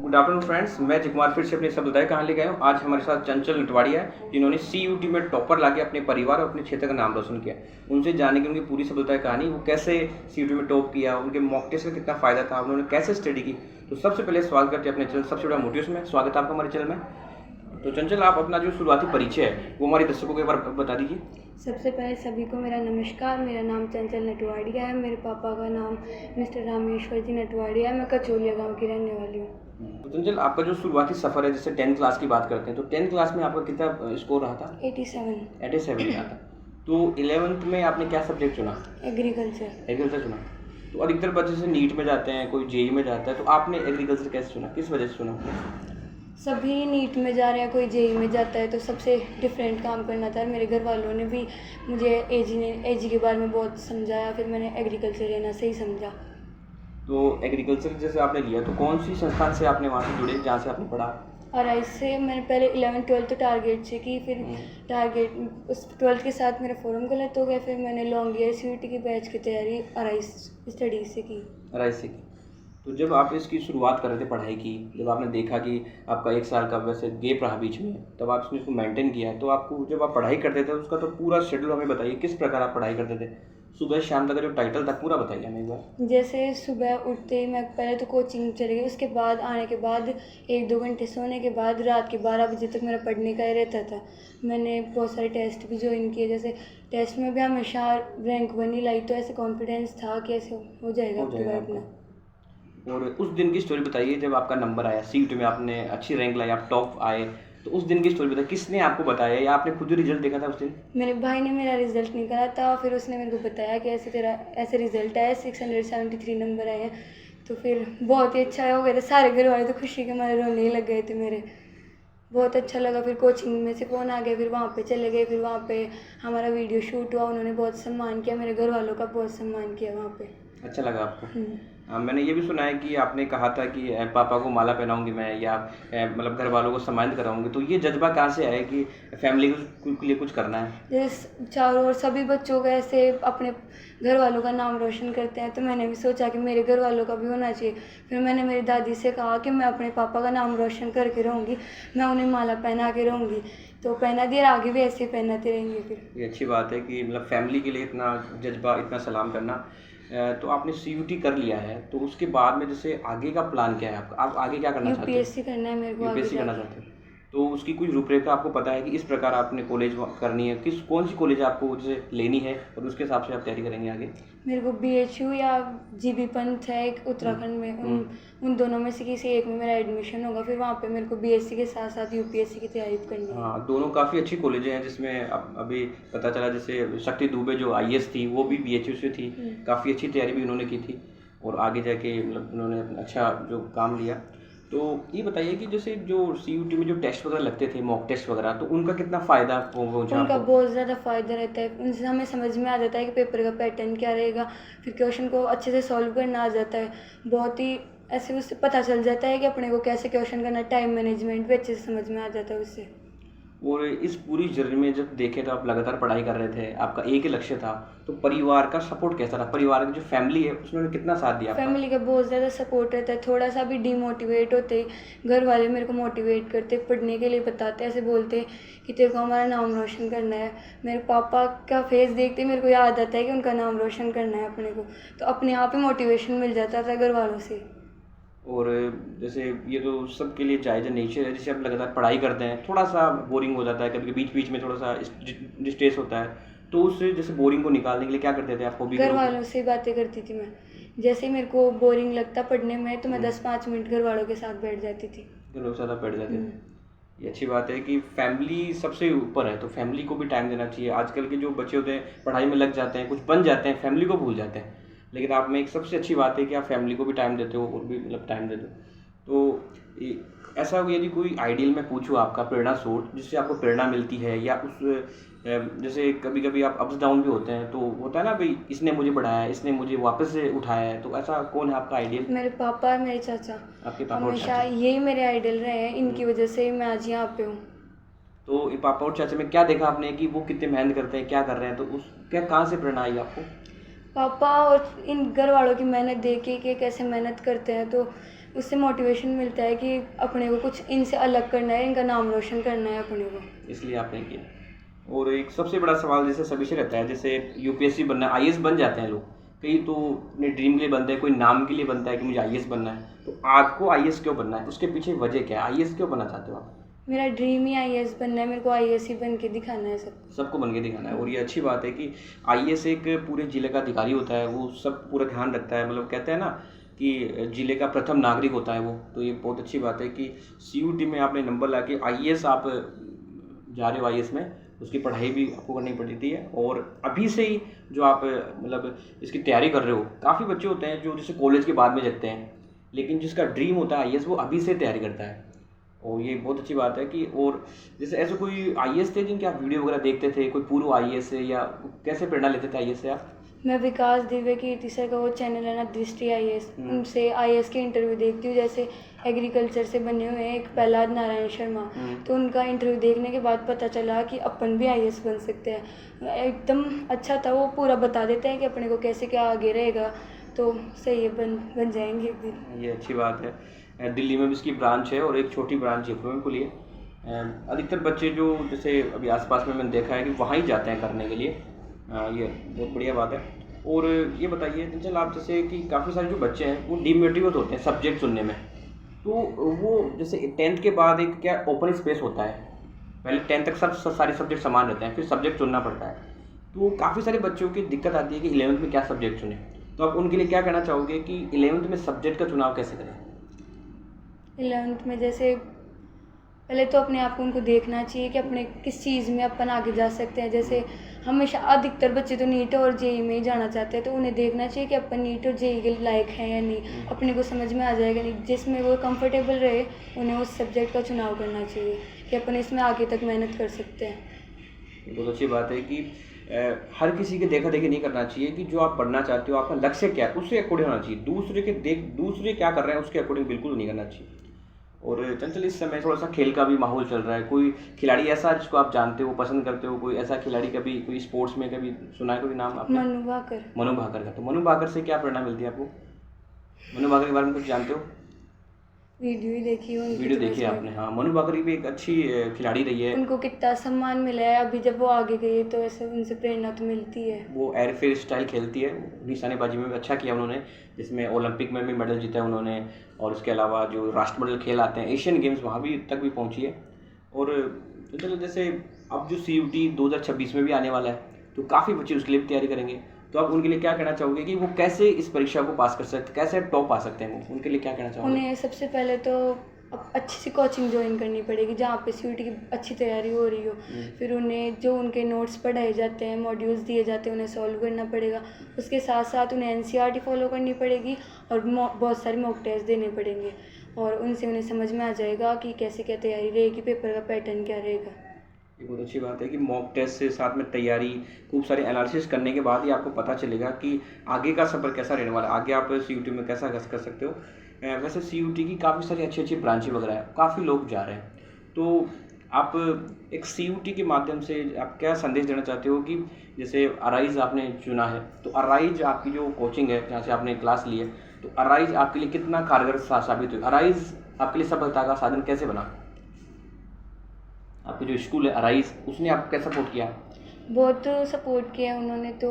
Good afternoon friends, मैं जिकुमार फिर से अपनी समुदाय कहानी लेके आया हूँ। आज हमारे साथ चंचल नटवाड़िया है, जिन्होंने CUT में टॉपर लाके अपने परिवार और अपने क्षेत्र का नाम रोशन किया। उनसे जानेंगे उनकी पूरी समुदाय कहानी, वो कैसे CUT में टॉप किया, उनके मॉक टेस्ट का कितना फ़ायदा था, उन्होंने कैसे स्टडी की। तो सबसे पहले स्वागत करते हैं अपने चैनल सबसे बड़ा मोटिवेशन में। स्वागत है आपका हमारे चैनल में। तो चंचल, आप अपना जो शुरुआती परिचय है वो हमारे दर्शकों को एक बार बता दीजिए। सबसे पहले सभी को मेरा नमस्कार। मेरा नाम चंचल नटवाड़िया है। मेरे पापा का नाम मिस्टर रामेश्वर जी नटवाड़िया है। मैं कचौलिया गांव की रहने वाली हूँ। तो चंचल, आपका जो शुरुआती सफ़र है, जैसे 10th क्लास की बात करते हैं, तो 10th क्लास में आपका कितना स्कोर रहा था? 87 रहा था। तो 11th में आपने क्या सब्जेक्ट चुना? एग्रीकल्चर चुना। तो अधिकतर बच्चे से नीट में जाते हैं, कोई JEE में जाता है, तो आपने एग्रीकल्चर कैसे चुना, किस वजह से चुना? सभी नीट में जा रहे हैं, कोई JEE में जाता है, तो सबसे डिफरेंट काम करना था। मेरे घर वालों ने भी मुझे एजी के बारे में बहुत समझाया, फिर मैंने एग्रीकल्चर लेना सही समझा। तो एग्रीकल्चर जैसे आपने लिया, तो कौन सी संस्थान से आपने वहाँ से जुड़े जहाँ से आपने पढ़ा? और से मैंने पहले 11th-12th तो टारगेट से की, फिर टारगेट उस 12th के साथ मेरा फॉर्म गलत हो गया, फिर मैंने लॉन्ग ईयर CUT की बैच की तैयारी स्टडी से की। तो जब आप इसकी शुरुआत कर रहे थे पढ़ाई की, जब आपने देखा कि आपका 1 साल का वैसे गैप रहा बीच में, तब आपने इसको मेंटेन किया, तो आपको जब आप पढ़ाई करते थे उसका तो पूरा शेड्यूल हमें बताइए, किस प्रकार आप पढ़ाई करते थे? सुबह शाम तक का जो टाइटल था पूरा बताइए हमें एक बार। जैसे सुबह उठते ही मैं पहले तो कोचिंग चली गई, उसके बाद आने के बाद 1-2 घंटे सोने के बाद रात के 12 बजे तक मेरा पढ़ने का ही रहता था। मैंने बहुत सारे टेस्ट भी ज्वाइन किए, जैसे टेस्ट में भी हमेशा रैंक 1 ही लाई, तो ऐसे कॉन्फिडेंस था कि ऐसे हो जाएगा आपके बार अपना। और उस दिन की स्टोरी बताइए, जब आपका नंबर आया CUT में, आपने अच्छी रैंक लाई, आप टॉप आए, तो उस दिन की स्टोरी बताइए। किसने आपको बताया या आपने खुद ही रिजल्ट देखा था उस दिन? मेरे भाई ने मेरा रिज़ल्ट निकाला था, फिर उसने मेरे को बताया कि ऐसे तेरा ऐसे रिज़ल्ट आया, 673 नंबर आए हैं। तो फिर बहुत ही अच्छा हो गया था। सारे घर वाले तो खुशी के मारे रोने ही लग गए थे मेरे। बहुत अच्छा लगा। फिर कोचिंग में से फ़ोन आ गया, फिर वहाँ पे चले गए, फिर वहाँ पे हमारा वीडियो शूट हुआ, उन्होंने बहुत सम्मान किया, मेरे घर वालों का बहुत सम्मान किया वहाँ पे। अच्छा लगा आपको? मैंने ये भी सुना है कि आपने कहा था कि पापा को माला पहनाऊंगी मैं, या मतलब घर वालों को सम्मानित कराऊंगी, तो ये जज्बा कहाँ से आया कि फैमिली के लिए कुछ करना है? जैसे चारों ओर सभी बच्चों का ऐसे अपने घर वालों का नाम रोशन करते हैं, तो मैंने भी सोचा कि मेरे घर वालों का भी होना चाहिए। फिर मैंने मेरी दादी से कहा कि मैं अपने पापा का नाम रोशन करके रहूँगी, मैं उन्हें माला पहना के रहूँगी। तो पहना दिया, आगे भी ऐसे ही पहनाते रहेंगे। फिर ये अच्छी बात है कि मतलब फैमिली के लिए इतना जज्बा, इतना सलाम करना। तो आपने CUT कर लिया है, तो उसके बाद में जैसे आगे का प्लान क्या है आपका? आप आगे क्या करना चाहते हो? UPSC करना है मेरे को। UPSC करना चाहते हो, तो उसकी कुछ रूपरेखा आपको पता है कि इस प्रकार आपने कॉलेज करनी है, कौन सी कॉलेज आपको जैसे लेनी है, और उसके हिसाब से आप तैयारी करेंगे आगे? मेरे को BHU या GB पंत है एक उत्तराखंड में, उन दोनों में से किसी एक में मेरा एडमिशन होगा। फिर वहाँ पे मेरे को BSc के साथ साथ UPSC की तैयारी करनी है। हाँ, दोनों काफ़ी अच्छी कॉलेजें हैं, जिसमें अभी पता चला जैसे शक्ति दुबे जो IAS थी वो भी BHU से थी। काफ़ी अच्छी तैयारी भी उन्होंने की थी, और आगे जाके मतलब उन्होंने अच्छा जो काम लिया। तो ये बताइए कि जैसे जो CUT में जो टेस्ट वगैरह लगते थे, मॉक टेस्ट वगैरह, तो उनका कितना फ़ायदा पहुँचा उनका आपको? बहुत ज़्यादा फ़ायदा रहता है। उनसे हमें समझ में आ जाता है कि पेपर का पैटर्न क्या रहेगा, फिर क्वेश्चन को अच्छे से सॉल्व करना आ जाता है। बहुत ही ऐसे उससे पता चल जाता है कि अपने को कैसे क्वेश्चन करना, टाइम मैनेजमेंट भी अच्छे से समझ में आ जाता है उससे। और इस पूरी जर्नी में जब देखें तो आप लगातार पढ़ाई कर रहे थे, आपका एक ही लक्ष्य था, तो परिवार का सपोर्ट कैसा रहा? परिवार की जो फैमिली है उसने कितना साथ दिया आपका? फैमिली का बहुत ज़्यादा सपोर्ट रहता है। थोड़ा सा भी डिमोटिवेट होते, घर वाले मेरे को मोटिवेट करते, पढ़ने के लिए बताते, ऐसे बोलते कि तेरे को हमारा नाम रोशन करना है। मेरे पापा का फेस देखते मेरे को याद आता है कि उनका नाम रोशन करना है अपने को, तो अपने आप ही मोटिवेशन मिल जाता था घर वालों से। और जैसे ये तो सबके लिए जायज़ नेचर है, जैसे आप लगातार पढ़ाई करते हैं, थोड़ा सा बोरिंग हो जाता है, कभी बीच बीच में थोड़ा सा डिस्ट्रेस होता है, तो उससे जैसे बोरिंग को निकालने के लिए क्या करते थे आप? हॉबी घर वालों से बातें करती थी मैं। जैसे ही मेरे को बोरिंग लगता पढ़ने में, तो मैं 10-5 मिनट घर वालों के साथ बैठ जाती थी। घर लोग ज़्यादा बैठ जाते थे। ये अच्छी बात है कि फैमिली सबसे ऊपर है, तो फैमिली को भी टाइम देना चाहिए। आजकल के जो बच्चे होते हैं पढ़ाई में लग जाते हैं, कुछ बन जाते हैं, फैमिली को भूल जाते हैं, लेकिन आप में एक सबसे अच्छी बात है कि आप फैमिली को भी टाइम देते हो, और भी मतलब टाइम देते हो। तो ऐसा यदि कोई आइडियल मैं पूछूँ आपका प्रेरणा स्रोत, जिससे आपको प्रेरणा मिलती है, या उस जैसे कभी कभी आप अप्स डाउन भी होते हैं, तो होता है ना भाई, इसने मुझे बढ़ाया है, इसने मुझे वापस से उठाया है, तो ऐसा कौन है आपका आइडियल? मेरे पापा और मेरे चाचा। आपके पापा और हमेशा चाचा? यही मेरे आइडल रहे हैं, इनकी वजह से ही मैं आज यहाँ पे हूँ। तो ये पापा और चाचा में क्या देखा आपने कि वो कितने मेहनत करते हैं, क्या कर रहे हैं, तो उस क्या कहाँ से प्रेरणा आई आपको? पापा और इन घर वालों की मेहनत देख के कि कैसे मेहनत करते हैं, तो उससे मोटिवेशन मिलता है कि अपने को कुछ इनसे अलग करना है, इनका नाम रोशन करना है अपने को, इसलिए आपने किया। और एक सबसे बड़ा सवाल जैसे सभी से रहता है, जैसे यूपीएससी बनना है, आईएएस बन जाते हैं लोग, कई तो अपने ड्रीम के लिए बनते हैं, कोई नाम के लिए बनता है कि मुझे आईएएस बनना है। तो आपको आईएएस क्यों बनना है, उसके पीछे वजह क्या है, आईएएस क्यों बनना चाहते हो आप? मेरा ड्रीम ही आईएएस बनना है, मेरे को आईएएस ही बन के दिखाना है सबको बन के दिखाना है। और ये अच्छी बात है कि आईएएस एक पूरे जिले का अधिकारी होता है, वो सब पूरा ध्यान रखता है, मतलब कहते हैं ना कि जिले का प्रथम नागरिक होता है वो। तो ये बहुत अच्छी बात है कि सीयूटी में आपने नंबर ला के आईएएस आप जा रहे हो, आईएएस में उसकी पढ़ाई भी आपको करनी पड़ती है। और अभी से ही जो आप मतलब इसकी तैयारी कर रहे हो, काफ़ी बच्चे होते हैं जो जैसे कॉलेज के बाद में जगते हैं, लेकिन जिसका ड्रीम होता है आईएएस, वो अभी से तैयारी करता है। और ये बहुत अच्छी बात है कि, और जैसे ऐसे कोई आईएएस थे जिनके आप वीडियो वगैरह देखते थे, कोई पूर्व आईएएस से, या कैसे प्रेरणा लेते थे आईएएस से आप? मैं विकास दिव्य कीर्ति सर का वो चैनल है ना, दृष्टि आईएएस, उनसे आईएएस के इंटरव्यू देखती हूँ। जैसे एग्रीकल्चर से बने हुए हैं एक प्रहलाद नारायण शर्मा, तो उनका इंटरव्यू देखने के बाद पता चला कि अपन भी आईएएस बन सकते हैं। एकदम अच्छा था, वो पूरा बता देते हैं कि अपने को कैसे क्या आगे रहेगा, तो सही है, बन जाएंगे एक दिन। ये अच्छी बात है। दिल्ली में भी इसकी ब्रांच है और एक छोटी ब्रांच जयपुर में खुली है। अधिकतर बच्चे जो जैसे अभी आसपास में मैंने देखा है कि वहाँ ही जाते हैं करने के लिए। ये बहुत बढ़िया बात है। और ये बताइए चंचल, आप जैसे कि काफ़ी सारे जो बच्चे हैं वो डीमोटिवेट होते हैं सब्जेक्ट चुनने में, तो वो जैसे 10th के बाद एक क्या ओपन स्पेस होता है, पहले 10th तक सब सारे सब्जेक्ट समान रहते हैं, फिर सब्जेक्ट चुनना पड़ता है। तो काफ़ी सारे बच्चों की दिक्कत आती है कि 11th में क्या सब्जेक्ट चुने। तो आप उनके लिए क्या कहना चाहोगे कि 11th में सब्जेक्ट का चुनाव कैसे करें? 11th में जैसे पहले तो अपने आप को उनको देखना चाहिए कि अपने किस चीज़ में अपन आगे जा सकते हैं। जैसे हमेशा अधिकतर बच्चे तो नीट और जेई में ही जाना चाहते हैं, तो उन्हें देखना चाहिए कि अपन नीट और जेई के लायक हैं या नहीं, अपने को समझ में आ जाएगा नहीं, जिसमें वो कंफर्टेबल रहे उन्हें उस सब्जेक्ट का चुनाव करना चाहिए कि अपन इसमें आगे तक मेहनत कर सकते हैं। बहुत अच्छी बात है कि हर किसी के देखा देखी नहीं करना चाहिए, कि जो आप पढ़ना चाहते हो आपका लक्ष्य क्या है उससे अकॉर्डिंग होना चाहिए। दूसरे क्या कर रहे हैं उसके अकॉर्डिंग बिल्कुल नहीं करना चाहिए। और चंचल, इस समय थोड़ा सा खेल का भी माहौल चल रहा है, कोई खिलाड़ी ऐसा जिसको आप जानते हो, पसंद करते हो, कोई ऐसा खिलाड़ी कभी कोई स्पोर्ट्स में कभी सुना है कोई नाम आपने? मनु भाकर। मनु भाकर का। तो मनु भाकर से क्या प्रेरणा मिलती है आपको? मनु भाकर के बारे में कुछ जानते हो? वीडियो ही देखी है, वीडियो देखी है आपने? हाँ, मनु भाकर भी एक अच्छी खिलाड़ी रही है। उनको कितना सम्मान मिला है, अभी जब वो आगे गई तो ऐसे उनसे प्रेरणा तो मिलती है। वो एयरफेयर स्टाइल खेलती है, निशानेबाजी में भी अच्छा किया उन्होंने, जिसमें ओलंपिक में भी मेडल जीता है उन्होंने, और उसके अलावा जो राष्ट्रमंडल खेल आते हैं एशियन गेम्स वहाँ भी तक भी पहुँची है। और चलो जैसे अब जो CUT 2026 में भी आने वाला है, तो काफ़ी बच्चे उसके लिए भी तैयारी करेंगे, तो आप उनके लिए क्या कहना चाहोगे कि वो कैसे इस परीक्षा को पास कर सकते, कैसे टॉप आ सकते हैं, वो उनके लिए क्या कहना चाहोगे? उन्हें सबसे पहले तो अब अच्छी सी कोचिंग ज्वाइन करनी पड़ेगी जहाँ पे CUT की अच्छी तैयारी हो रही हो। फिर उन्हें जो उनके नोट्स पढ़ाए जाते हैं, मॉड्यूल्स दिए जाते हैं, उन्हें सॉल्व करना पड़ेगा। उसके साथ साथ उन्हें NCERT फॉलो करनी पड़ेगी और बहुत सारे मॉक टेस्ट देने पड़ेंगे, और उनसे उन्हें समझ में आ जाएगा कि कैसे क्या तैयारी रहेगी, पेपर का पैटर्न क्या रहेगा। ये बहुत अच्छी बात है कि मॉक टेस्ट से साथ में तैयारी, खूब सारे एनालिसिस करने के बाद ही आपको पता चलेगा कि आगे का सफ़र कैसा रहने वाला है, आगे आप CUT में कैसा कर सकते हो। वैसे CUT की काफ़ी सारी अच्छी अच्छी ब्रांचें वगैरह है, काफ़ी लोग जा रहे हैं, तो आप एक CUT के माध्यम से आप क्या संदेश देना चाहते हो कि जैसे अराइज आपने चुना है, तो अराइज आपकी जो कोचिंग है जहाँ से आपने क्लास ली है, तो अराइज आपके लिए कितना कारगर साबित हुई? अराइज आपके लिए सफलता का साधन कैसे बना? आपके जो स्कूल है अराइज, उसने आपको कैसा सपोर्ट किया? बहुत सपोर्ट किया उन्होंने। तो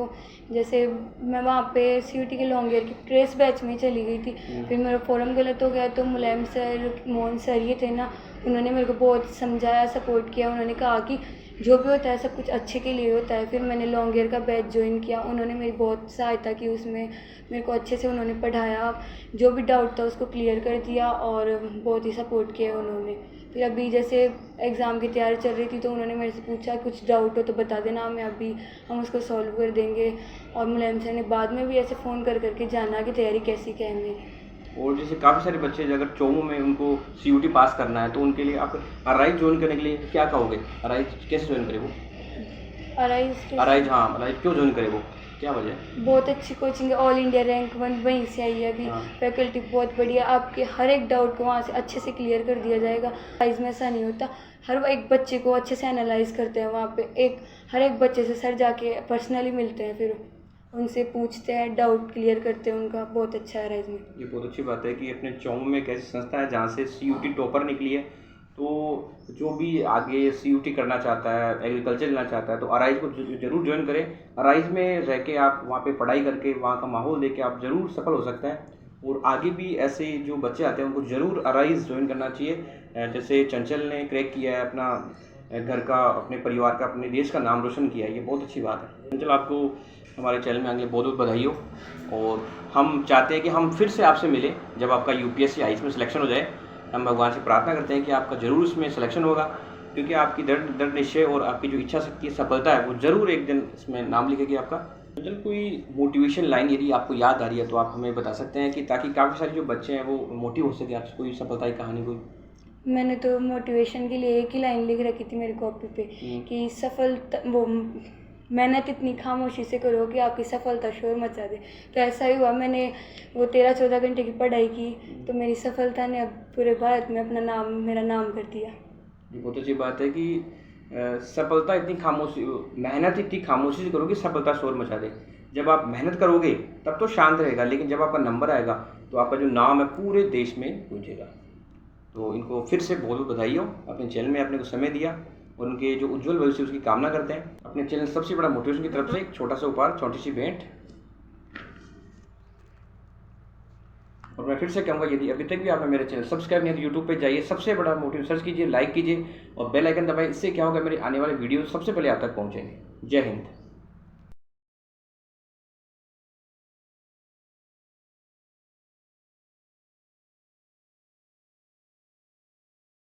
जैसे मैं वहाँ पे CUT के लॉन्ग ईयर की ट्रेस बैच में चली गई थी, फिर मेरा फॉर्म गलत हो गया, तो मुलायम सर, मोहन सर ये थे ना, उन्होंने मेरे को बहुत समझाया, सपोर्ट किया। उन्होंने कहा कि जो भी होता है सब कुछ अच्छे के लिए होता है। फिर मैंने लॉन्ग ईयर का बैच ज्वाइन किया, उन्होंने मेरी बहुत सहायता की उसमें, मेरे को अच्छे से उन्होंने पढ़ाया, जो भी डाउट था उसको क्लियर कर दिया, और बहुत ही सपोर्ट किया उन्होंने। फिर अभी जैसे एग्ज़ाम की तैयारी चल रही थी, तो उन्होंने मेरे से पूछा कुछ डाउट हो तो बता देना हमें, अभी हम उसको सॉल्व कर देंगे। और मुलायम सर ने बाद में भी ऐसे फ़ोन कर करके जाना कि तैयारी कैसी क्या है मेरी। और जैसे काफ़ी सारे बच्चे अगर चौमू में उनको CUT पास करना है, तो उनके लिए आप अराइज ज्वाइन करने के लिए क्या कहोगे? अराइज कैसे ज्वाइन करे वो? अराइज हाँ, अराइज क्यों ज्वाइन करे वो, क्या वजह? बहुत अच्छी कोचिंग है, ऑल इंडिया रैंक 1 वहीं से आई है अभी। फैकल्टी बहुत बढ़िया, आपके हर एक डाउट को वहाँ से अच्छे से क्लियर कर दिया जाएगा। अराइज में ऐसा नहीं होता, हर एक बच्चे को अच्छे से एनालाइज करते हैं वहाँ पे, हर एक बच्चे से सर जाके पर्सनली मिलते हैं फिर। उनसे पूछते हैं, डाउट क्लियर करते हैं उनका। बहुत अच्छा है राइज में। ये बहुत अच्छी बात है कि अपने चौम में एक ऐसी संस्था है जहाँ से CUT टॉपर निकली है, तो जो भी आगे CUT करना चाहता है, एग्रीकल्चर लेना चाहता है, तो अराइज को जरूर ज्वाइन करें। अराइज में रह के आप वहाँ पे पढ़ाई करके वहाँ का माहौल देख के आप ज़रूर सफल हो सकते हैं। और आगे भी ऐसे जो बच्चे आते हैं उनको ज़रूर अराइज ज्वाइन करना चाहिए। जैसे चंचल ने क्रैक किया है, अपना घर का, अपने परिवार का, अपने देश का नाम रोशन किया है, ये बहुत अच्छी बात है। चंचल, आपको हमारे चैनल में आने के लिए बहुत बहुत बधाई हो। और हम चाहते हैं कि हम फिर से आपसे मिलें जब आपका UPSC आइस में सिलेक्शन हो जाए। हम भगवान से प्रार्थना करते हैं कि आपका ज़रूर इसमें सिलेक्शन होगा, क्योंकि आपकी दृढ़ निश्चय और आपकी जो इच्छा शक्ति सफलता है वो ज़रूर एक दिन इसमें नाम लिखेगी आपका। चंचल, कोई मोटिवेशन लाइन यदि आपको याद आ रही है तो आप हमें बता सकते हैं, कि ताकि काफ़ी सारे जो बच्चे हैं वो मोटिव हो सके आपसे, कोई सफलता की कहानी कोई। मैंने तो मोटिवेशन के लिए एक ही लाइन लिख रखी थी मेरी कॉपी पे कि वो मेहनत इतनी खामोशी से करो कि आपकी सफलता शोर मचा दे। तो ऐसा ही हुआ, मैंने वो 13-14 घंटे की पढ़ाई की, तो मेरी सफलता ने अब पूरे भारत में मेरा नाम कर दिया। ये बहुत अच्छी बात है कि सफलता इतनी खामोशी, मेहनत इतनी खामोशी से करो कि सफलता शोर मचा दे। जब आप मेहनत करोगे तब तो शांत रहेगा, लेकिन जब आपका नंबर आएगा तो आपका जो नाम है पूरे देश में गूंजेगा। तो इनको फिर से बहुत बहुत बधाई हो, अपने चैनल में अपने को समय दिया और उनके जो उज्जवल भविष्य उसकी कामना करते हैं। अपने चैनल सबसे बड़ा मोटिवेशन की तरफ से एक छोटा सा उपहार, छोटी सी भेंट। और मैं फिर से कहूँगा, यदि अभी तक भी आपने मेरे चैनल सब्सक्राइब नहीं है तो यूट्यूब पे जाइए, सबसे बड़ा मोटिवेशन सर्च कीजिए, लाइक कीजिए और बेल आइकन दबाइए। इससे क्या होगा, मेरे आने वाले वीडियो सबसे पहले आप तक पहुँचेंगे। जय हिंद।